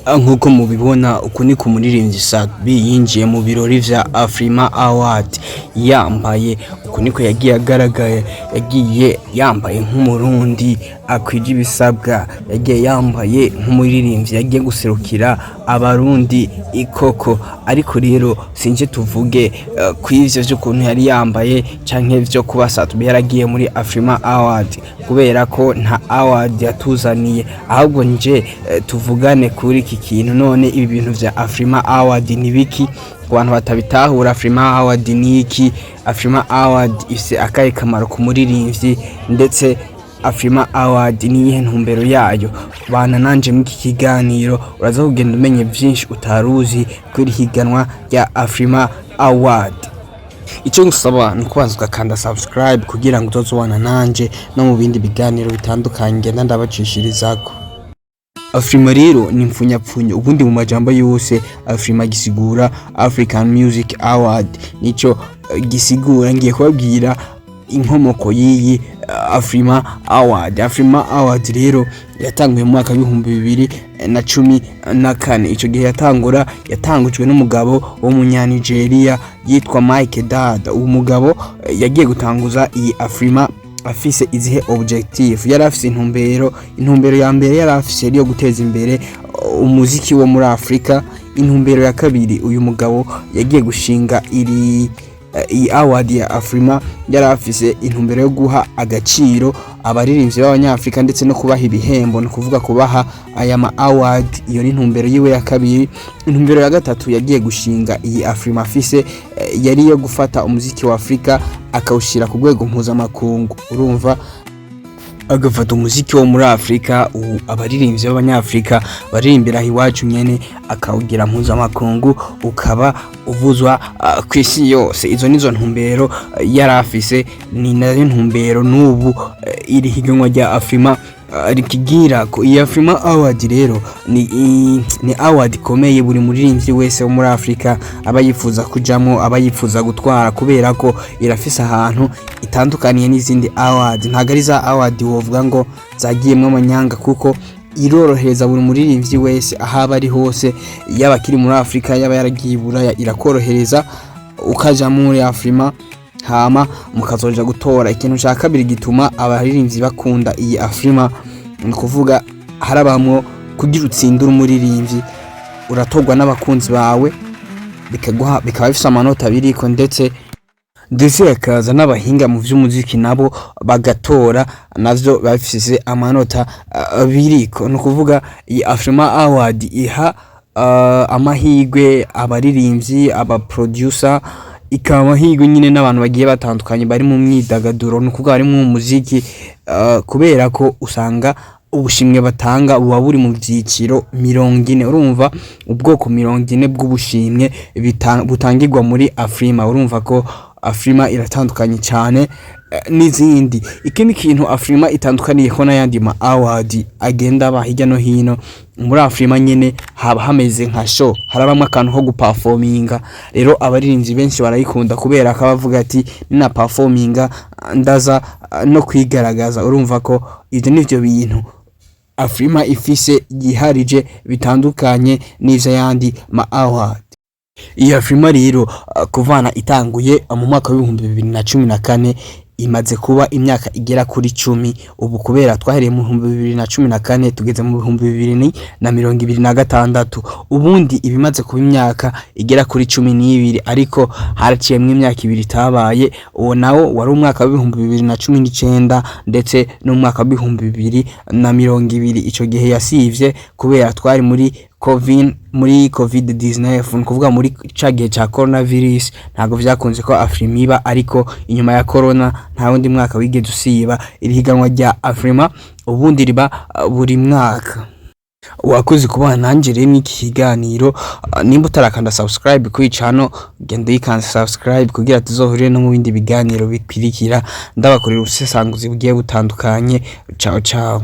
Nkuko mubibona uku ni ku muririmbyi Sabi yinjiye mu birori vya AFRIMA Award yambaye uku niko yagiye agaragaye, yagiye yambaye nk'umurundi akwije ibisabwa, yagiye yambaye nk'umuririmbyi yagiye guserukira abarundi ikoko. Ariko rero sinje tuvuge kw'ivyo vy'ukuntu yari yambaye canke vyo kuba Sabi yaragiye muri AFRIMA Award, kubera ko nta award yatuzaniye, ahubwo nje tuvugane kuri iki kintu. None ibi bintu vya AFRIMA Award ni biki? Ku bantu batabitahura, AFRIMA Award ni iki? AFRIMA Award ifise akahe kamaro ku muririmbyi, ndetse AFRIMA Award ni iyihe ntumbero yayo? Bana nanje mu iki kiganiro uraza kugenda umenye byinshi utaruzi kuri higanwa rya AFRIMA Award. Ico ngusaba ni kubanza ugakanda subscribe kugira ngo utozobana nanje no mu bindi biganiro bitandukanye ngenda ndabacishirizako. AFRIMA rero ni mfunyapfunyo, ubundi mu majambo yose AFRIMA gisigura African Music Award, nico gisigura. Ngiye kubabwira inkomoko yiyi AFRIMA Award. AFRIMA Award rero yatanguye mu mwaka wa 2014. Ico gihe yatangujwe n'umugabo wo mu Nigeria yitwa Mike Dada. Uwo mugabo yagiye gutanguza iyi AFRIMA afise izihe objective. Yari afise intumbero ya mbere yari afise yo guteza imbere umuziki wo muri Afrika. Intumbero ya kabiri, uyu mugabo yagiye gushinga iyi award ya AFRIMA, yari afise intumbero yo guha agaciro abaririmbyi b'abanyafrika ndetse no kubaha ibihembo, no kuvuga kubaha aya ma award. Iyo ni intumbero yiwe ya kabiri. Intumbero ya gatatu yagiye gushinga iyi AFRIMA afise yari yo gufata umuziki wa Afrika akawushira ku rwego mpuzamakungu. Urumva, agafata umuziki wo muri Afrika, abaririmbyi b'abanyafrika baririmbira iwacu nyene akawugira mpuzamakungu, ukaba uvuzwa kw'isi yose. Izo nizo ntumbero yari afise, ni nayo ntumbero n'ubu iri higanwa rya AFRIMA rikigira ko. Iyi AFRIMA Award rero ni award ikomeye buri muririmbyi wese wo muri Afrika aba yifuza kujamo, aba yifuza gutwara, kubera ko irafise ahantu itandukaniye n'izindi award. Ntago ari za award wovuga ngo zagiyemwe amanyanga, kuko irorohereza buri muririmbyi wese ahaba ari hose, yaba kiri muri Afrika yaba yaragiye Buraya, irakorohereza ukaja muri AFRIMA hama mukazoja gutora. Ikintu cya kabiri gituma abaririmbyi bakunda iyi AFRIMA ni kuvuga harabamwo kugira utsindura umuririmbyi, uratorwa n'abakunzi bawe bikaba bifise amanota biriko, ndetse yakaza n'abahinga mu vy'umuziki nabo bagatora, navyo bafise amanota biriko. No kuvuga iyi AFRIMA Award iha amahigwe abaririmbyi, aba producer, ikaba amahigwe nyine n'abantu bagiye batandukanye bari mu myidagaduro, no kuvuga ari mu muziki, kubera ko usanga ubushimwe batanga buba buri mu vyiciro 40. Urumva ubwoko 40 bw'ubushimwe butangirwa muri AFRIMA. Urumva ko AFRIMA iratandukanye cyane n'izindi. Ikindi kintu AFRIMA itandukaniye ko n'ayandi ma award agenda bahijya no hino, muri AFRIMA nyene haba hameze nka show, harabamwe akantu ho guperforminga. Rero abaririmbyi benshi barayikunda kubera ko bavuga ati nina performinga ndaza no kwigaragaza. Urumva ko ivyo nivyo bintu AFRIMA ifise yiharije bitandukanye n'ivyo yandi ma award. Iyi AFRIMA rero kuvana itanguye mu mwaka wa 2014 imaze kuba imyaka igera kuri 10 ubu, kubera twahereye mu 2014 tugeze mu 2026. Ubundi ibimaze kuba imyaka igera kuri 12, ariko haraciyemwe imyaka 2 itabaye. Uwo nawo wari umwaka wa 2019 ndetse no mwaka wa 2020. Ico gihe yasivye kubera twari muri COVID-19, ni kuvuga muri cagihe ca coronavirus. Ntago vyakunze ko AFRIMA iba, ariko inyuma ya corona nta wundi mwaka wigeze usiba iri higanwa rya AFRIMA. Ubundi riba buri mwaka. Wakoze kubana nanje rero n'iki kiganiro. Nimba utarakanda subscribe kuri channel, genda yikanze subscribe kugira tuzohurire no mu bindi biganiro bikwirikira. Ndabakorera ubusesanguzi bugiye butandukanye. Ciao ciao.